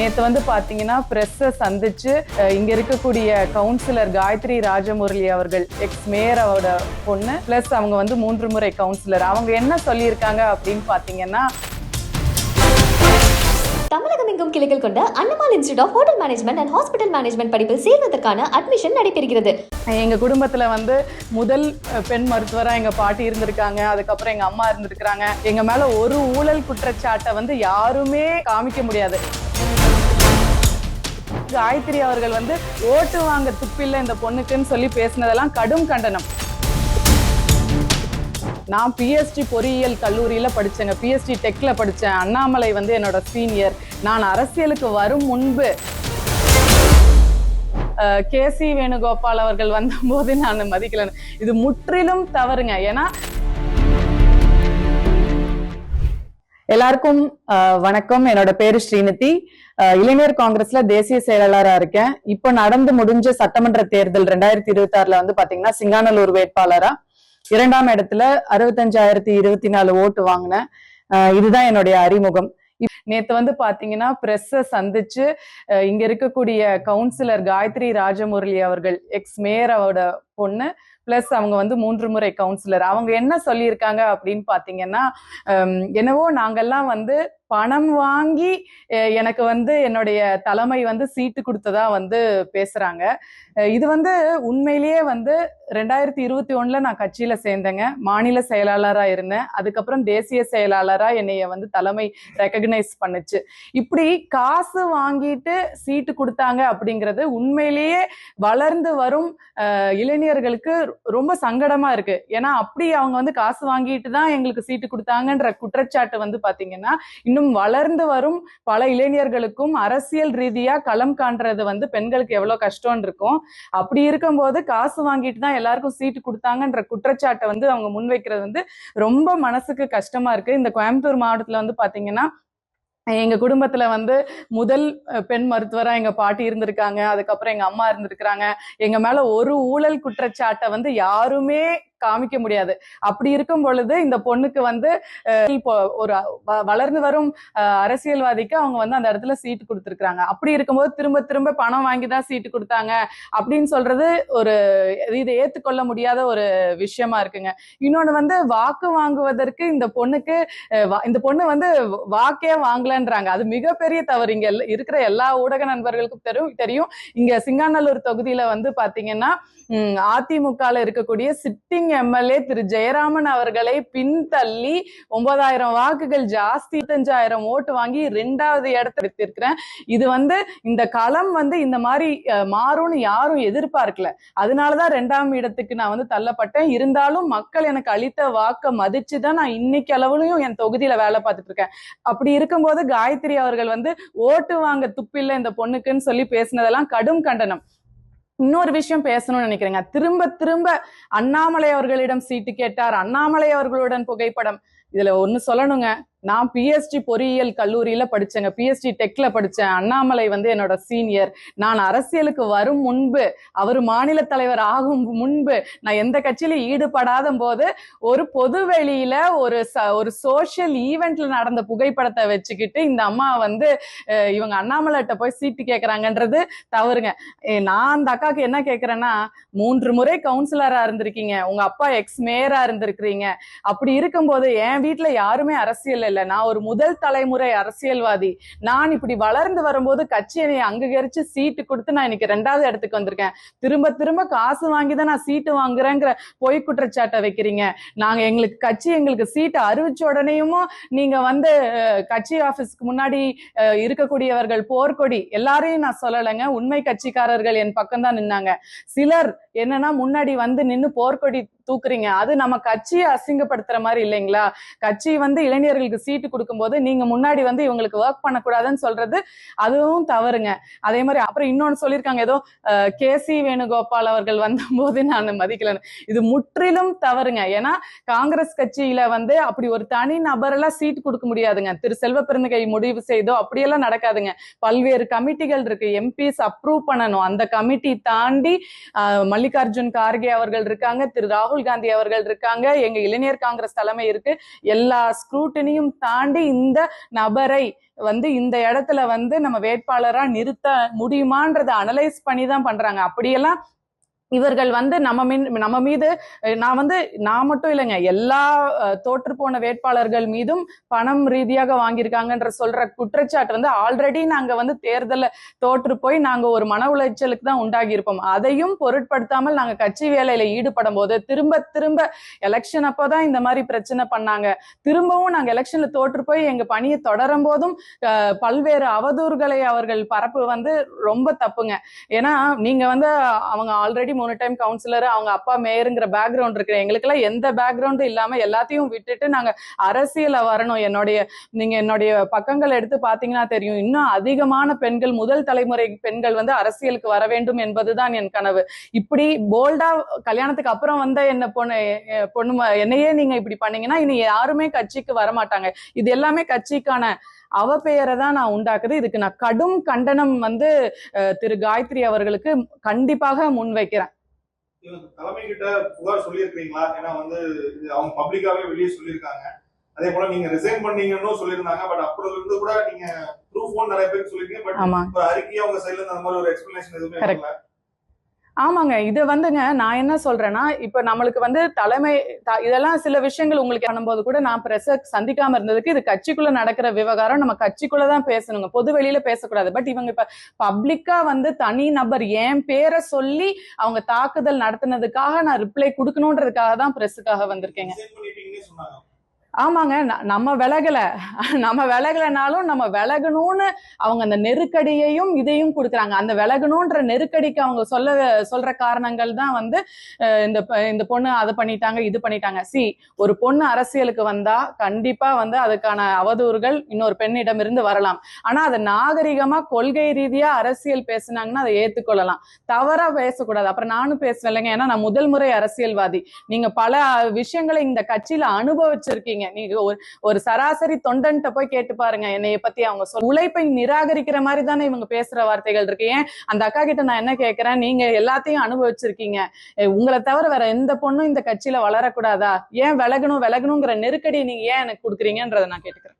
நேற்று வந்து பாத்தீங்கன்னா பிரஸ்ஸை சந்திச்சு இங்க இருக்கக்கூடிய கவுன்சிலர் காயத்ரி ராஜமுரளி அவர்கள் எக்ஸ் மேயரோட பொண்ணு பிளஸ் அவங்க வந்து 3 முறை கவுன்சிலர் அவங்க என்ன சொல்லியிருக்காங்க அப்படின்னு பாத்தீங்கன்னா, தமிழகம் எங்கும் கிளைகள் கொண்ட Annamal institute of hotel management and hospital management படிப்பில் சேர்வதற்கான அட்மிஷன் நடைபெறுகிறது. எங்க குடும்பத்துல வந்து முதல் பெண் மருத்துவரா எங்க பாட்டி இருந்திருக்காங்க, அதுக்கப்புறம் எங்க அம்மா இருந்திருக்காங்க. எங்க மேல ஒரு ஊழல் குற்றச்சாட்டை வந்து யாருமே காமிக்க முடியாது. காயத்ரி அவர்கள் வந்து ஓட்டு வாங்க துப்பில்லை இந்த பொண்ணுக்குன்னு சொல்லி பேசினதெல்லாம் கடும் கண்டனம். நான் பிஎஸ்டி பொறியியல் கல்லூரியில படிச்சேங்க, பிஎஸ்டி டெக்ல படிச்சேன். அண்ணாமலை வந்து என்னோட சீனியர். நான் அரசியலுக்கு வரும் முன்பு கேசி வேணுகோபால் அவர்கள் வந்த போது நான் மதிக்கல. இது முற்றிலும் தவறுங்க. ஏன்னா எல்லாருக்கும் வணக்கம். என்னோட பேரு ஸ்ரீநிதி. இளைஞர் காங்கிரஸ்ல தேசிய செயலாளரா இருக்கேன். இப்ப நடந்து முடிஞ்ச சட்டமன்ற தேர்தல் 2026 வந்து பாத்தீங்கன்னா சிங்காநல்லூர் வேட்பாளரா 2ஆம் இடத்துல 65,024 ஓட்டு வாங்கினேன். இதுதான் என்னுடைய அறிமுகம். நேத்து வந்து பாத்தீங்கன்னா பிரஸ்ஸை சந்திச்சு இங்க இருக்கக்கூடிய கவுன்சிலர் காயத்ரி ராஜமுரளி அவர்கள் எக்ஸ் மேயரோட பொண்ணு பிளஸ் அவங்க வந்து 3 முறை கவுன்சிலர் அவங்க என்ன சொல்லியிருக்காங்க அப்படின்னு பாத்தீங்கன்னா, என்னவோ நாங்கெல்லாம் வந்து பணம் வாங்கி எனக்கு வந்து என்னுடைய தலைமை வந்து சீட்டு கொடுத்ததா வந்து பேசுறாங்க. இது வந்து உண்மையிலேயே வந்து 2021 நான் கட்சியில சேர்ந்தேங்க. மாநில செயலாளரா இருந்தேன். அதுக்கப்புறம் தேசிய செயலாளரா என்னைய வந்து தலைமை ரெகக்னைஸ் பண்ணுச்சு. இப்படி காசு வாங்கிட்டு சீட்டு கொடுத்தாங்க அப்படிங்கிறது உண்மையிலேயே வளர்ந்து வரும் இளைஞர்களுக்கு ரொம்ப சங்கடமா இருக்கு. ஏன்னா அப்படி அவங்க வந்து காசு வாங்கிட்டு தான் எங்களுக்கு சீட்டு கொடுத்தாங்கன்ற குற்றச்சாட்டு வந்து பாத்தீங்கன்னா இன்னும் வளர்ந்து வரும் பல இளைஞர்களுக்கும் அரசியல் ரீதியா களம் காண்றது வந்து பெண்களுக்கு எவ்வளவு கஷ்டம் இருக்கும். அப்படி இருக்கும்போது காசு வாங்கிட்டு தான் எல்லாருக்கும் சீட்டு கொடுத்தாங்கன்ற குற்றச்சாட்டை வந்து அவங்க முன்வைக்கிறது வந்து ரொம்ப மனசுக்கு கஷ்டமா இருக்கு. இந்த கோயம்புத்தூர் மாவட்டத்துல வந்து பாத்தீங்கன்னா எங்க குடும்பத்துல வந்து முதல் பெண் மருத்துவரா எங்க பாட்டி இருந்திருக்காங்க, அதுக்கப்புறம் எங்க அம்மா இருந்திருக்கிறாங்க. எங்க மேல ஒரு ஊழல் குற்றச்சாட்டை வந்து யாருமே காமிக்க முடியாது. அப்படி இருக்கும் பொழுது இந்த பொண்ணுக்கு வந்து ஒரு வளர்ந்து வரும் அரசியல்வாதிக்கு அவங்க வந்து அந்த இடத்துல சீட்டு கொடுத்துருக்காங்க. அப்படி இருக்கும்போது திரும்ப திரும்ப பணம் வாங்கிதான் சீட்டு கொடுத்தாங்க அப்படின்னு சொல்றது ஒரு இதை ஏத்துக்கொள்ள முடியாத ஒரு விஷயமா இருக்குங்க. இன்னொன்னு வந்து வாக்கு வாங்குவதற்கு இந்த பொண்ணு வந்து வாக்கே வாங்கலன்றாங்க. அது மிகப்பெரிய தவறு. இங்க இருக்கிற எல்லா ஊடக நண்பர்களுக்கும் தெரியும். இங்க சிங்காநல்லூர் தொகுதியில வந்து பாத்தீங்கன்னா அதிமுகல இருக்கக்கூடிய சிட்டிங் எம்எல்ஏ திரு ஜெயராமன் அவர்களை பின்தள்ளி 9,000 வாக்குகள் ஜாஸ்தி 25,000 ஓட்டு வாங்கி 2வது இடத்தை எடுத்திருக்கிறேன். இது வந்து இந்த களம் வந்து இந்த மாதிரி மாறும்னு யாரும் எதிர்பார்க்கல. அதனாலதான் 2ஆம் இடத்துக்கு நான் வந்து தள்ளப்பட்டேன். இருந்தாலும் மக்கள் எனக்கு அளித்த வாக்க மதிச்சுதான் நான் இன்னைக்கு அளவுலயும் என் தொகுதியில வேலை பார்த்துட்டு இருக்கேன். அப்படி இருக்கும்போது காயத்ரி அவர்கள் வந்து ஓட்டு வாங்க துப்பில்லை இந்த பொண்ணுக்குன்னு சொல்லி பேசினதெல்லாம் கடும் கண்டனம். இன்னொரு விஷயம் பேசணும்னு நினைக்கிறேங்க. திரும்ப திரும்ப அண்ணாமலை அவர்களிடம் சீட்டு கேட்டார், அண்ணாமலை அவர்களுடன் புகைப்படம். இதுல ஒண்ணு சொல்லணுங்க. நான் பிஎஸ்டி பொறியியல் கல்லூரியில படிச்சேங்க, பிஎஸ்டி டெக்ல படிச்சேன். அண்ணாமலை வந்து என்னோட சீனியர். நான் அரசியலுக்கு வரும் முன்பு, அவர் மாநில தலைவர் ஆகும் முன்பு, நான் எந்த கட்சியிலும் ஈடுபடாத போது ஒரு பொது வெளியில ஒரு சோசியல் ஈவெண்ட்ல நடந்த புகைப்படத்தை வச்சுக்கிட்டு இந்த அம்மா வந்து இவங்க அண்ணாமலைட்ட போய் சீட்டு கேட்கறாங்கன்றது தவறுங்க. நான் அந்த அக்காவுக்கு என்ன கேட்கிறேன்னா, 3 முறை கவுன்சிலரா இருந்திருக்கீங்க, உங்க அப்பா எக்ஸ் மேயரா இருந்திருக்கிறீங்க. அப்படி இருக்கும்போது என் வீட்டுல யாருமே அரசியல் இல்ல, நான் ஒரு முதல் தலைமுறை அரசியல்வாதி. நான் இப்படி வளர்ந்து வரும்போது கட்சியை அங்கீகரிச்சு சீட்டு கொடுத்து நான் இன்னைக்கு 2வது இடத்துக்கு வந்திருக்கேன். திரும்ப திரும்ப காசு வாங்கிதான் நான் சீட்டு வாங்குறேங்கிற பொய் குற்றச்சாட்டை வைக்கிறீங்க. எங்களுக்கு சீட்டு அறிவிச்ச உடனேயும் நீங்க வந்து கட்சி ஆபீஸ்க்கு முன்னாடி இருக்கக்கூடியவர்கள் போர்க்கொடி எல்லாரையும் நான் சொல்லலைங்க. உண்மை கட்சிக்காரர்கள் என் பக்கம் தான் நின்னாங்க. சிலர் என்னன்னா முன்னாடி வந்து நின்னு போர்க்கொடி தூக்குறீங்க. அது நம்ம கட்சியை அசிங்கப்படுத்துற மாதிரி இல்லைங்களா? கட்சி வந்து இளைஞர்களுக்கு சீட்டு கொடுக்கும் போது நீங்க முன்னாடி வந்து இவங்களுக்கு ஒர்க் பண்ணக்கூடாதுன்னு சொல்றது அதுவும் தவறுங்க. அதே மாதிரி அப்புறம் இன்னொன்னு சொல்லியிருக்காங்க, ஏதோ கேசி வேணுகோபால் அவர்கள் வந்த போது நான் மதிக்கல. இது முற்றிலும் தவறுங்க. ஏன்னா காங்கிரஸ் கட்சியில வந்து அப்படி ஒரு தனி நபரெல்லாம் சீட்டு கொடுக்க முடியாதுங்க. திரு செல்வ பெருந்தகை முடிவு செய்தோ அப்படியெல்லாம் நடக்காதுங்க. பல்வேறு கமிட்டிகள் இருக்கு, எம்பிஸ் அப்ரூவ் பண்ணணும். அந்த கமிட்டி தாண்டி மல்லிகார்ஜுன் கார்கே அவர்கள் இருக்காங்க, திரு ராகுல் ராகுல் காந்தி அவர்கள் இருக்காங்க, எங்க இளைஞர் காங்கிரஸ் தலைமை இருக்கு. எல்லா ஸ்க்ரூட்டனியும் தாண்டி இந்த நபரை இந்த இடத்துல நம்ம வேட்பாளரா நிறுத்த முடியுமான்றதை அனலைஸ் பண்ணி தான் பண்றாங்க. அப்படியெல்லாம் இவர்கள் நம்ம மீது நான் மட்டும் இல்லைங்க, எல்லா தோற்று போன வேட்பாளர்கள் மீதும் பணம் ரீதியாக வாங்கியிருக்காங்கன்ற சொல்ற குற்றச்சாட்டு ஆல்ரெடி நாங்க தேர்தல தோற்று போய் நாங்க ஒரு மன உளைச்சலுக்கு தான் உண்டாகி இருப்போம். அதையும் பொருட்படுத்தாமல் நாங்க கட்சி வேலையில ஈடுபடும் போது திரும்ப எலெக்ஷன் அப்போதான் இந்த மாதிரி பிரச்சனை பண்ணாங்க. திரும்பவும் நாங்க எலெக்ஷன்ல தோற்று போய் எங்க பணியை தொடரும் போதும் பல்வேறு அவதூறுகளை அவர்கள் பரப்பு ரொம்ப தப்புங்க. ஏன்னா நீங்க அவங்க ஆல்ரெடி 3 டைம் கவுன்சிலர், அவங்க அப்பா மேயருங்கிற பேக்ரவுண்ட் இருக்கு. எங்களுக்கு எல்லாம் எந்த பேக்ரவுண்டும் இல்லாம எல்லாத்தையும் விட்டுட்டு நாங்க அரசியல வரணும். நீங்க என்னுடைய பக்கங்கள் எடுத்து பாத்தீங்கன்னா தெரியும், இன்னும் அதிகமான பெண்கள், முதல் தலைமுறை பெண்கள் அரசியலுக்கு வர வேண்டும் என்பதுதான் என் கனவு. இப்படி போல்டா கல்யாணத்துக்கு அப்புறம் என்ன பொண்ணு என்னையே நீங்க இப்படி பண்ணீங்கன்னா இனி யாருமே கட்சிக்கு வரமாட்டாங்க. இது எல்லாமே கட்சிக்கான அவப்பெயரை தான் நான் உண்டாக்குது. இதுக்கு நான் கடும் கண்டனம் திரு காயத்ரி அவர்களுக்கு கண்டிப்பாக முன்வைக்கிறேன். தலைமை கிட்ட புகார் சொல்லியிருக்கீங்களா? ஏன்னா அவங்க பப்ளிக்காவே வெளியே சொல்லியிருக்காங்க. அதே போல நீங்க ரிசைன் பண்ணீங்கன்னு சொல்லியிருந்தாங்க. பட் அப்புறம் இருந்து கூட நீங்க ப்ரூஃப் நிறைய பேருக்கு சொல்லிருக்கீங்க. பட் ஒரு அறிக்கை அவங்க சைடுல இருந்து அந்த மாதிரி ஒரு எக்ஸ்பிளனேஷன் எதுவுமே வரல. ஆமாங்க, இது நான் என்ன சொல்றேன்னா, இப்ப நம்மளுக்கு தலைமை இதெல்லாம் சில விஷயங்கள் உங்களுக்கு பண்ணும்போது கூட நான் பிரஸ சந்திக்காம இருந்ததுக்கு, இது கட்சிக்குள்ள நடக்கிற விவகாரம், நம்ம கட்சிக்குள்ளதான் பேசணுங்க, பொது வெளியில பேசக்கூடாது. பட் இவங்க இப்ப பப்ளிக்கா தனி நபர் என் பேரை சொல்லி அவங்க தாக்குதல் நடத்தினதுக்காக நான் ரிப்ளை கொடுக்கணும்ன்றதுக்காக தான் பிரஸுக்காக வந்திருக்கேங்க. ஆமாங்க, நம்ம விலகலைனாலும் நம்ம விலகணும்னு அவங்க அந்த நெருக்கடியையும் இதையும் கொடுக்குறாங்க. அந்த விலகணும்ன்ற நெருக்கடிக்கு அவங்க சொல்ற காரணங்கள் தான் இந்த பொண்ணு அதை பண்ணிட்டாங்க, இது பண்ணிட்டாங்க. ஒரு பொண்ணு அரசியலுக்கு வந்தா கண்டிப்பா அதுக்கான அவதூறுகள் இன்னொரு பெண்ணிடம் இருந்து வரலாம். ஆனா அதை நாகரிகமா கொள்கை ரீதியா அரசியல் பேசுனாங்கன்னா அதை ஏத்துக்கொள்ளலாம், தவறா பேசக்கூடாது. அப்புறம் நானும் பேசுவேன் இல்லைங்க, ஏன்னா நான் முதல் முறை அரசியல்வாதி. நீங்க பல விஷயங்களை இந்த கட்சியில அனுபவிச்சிருக்கீங்க. நீங்க ஒரு சராசரி தொண்டன்ட்ட போய் கேட்டு பாருங்க என்னைய பத்தி. அவங்க உழைப்பை நிராகரிக்கிற மாதிரி தானே இவங்க பேசுற வார்த்தைகள் இருக்கு. ஏன் அந்த அக்கா கிட்ட நான் என்ன கேட்கிறேன், நீங்க எல்லாத்தையும் அனுபவிச்சிருக்கீங்க, உங்களை தவிர வேற எந்த பொண்ணும் இந்த கட்சியில வளரக்கூடாதா? ஏன் விலகணுங்கிற நெருக்கடி நீங்க ஏன் எனக்கு கொடுக்குறீங்கன்றத நான் கேட்டுக்கிறேன்.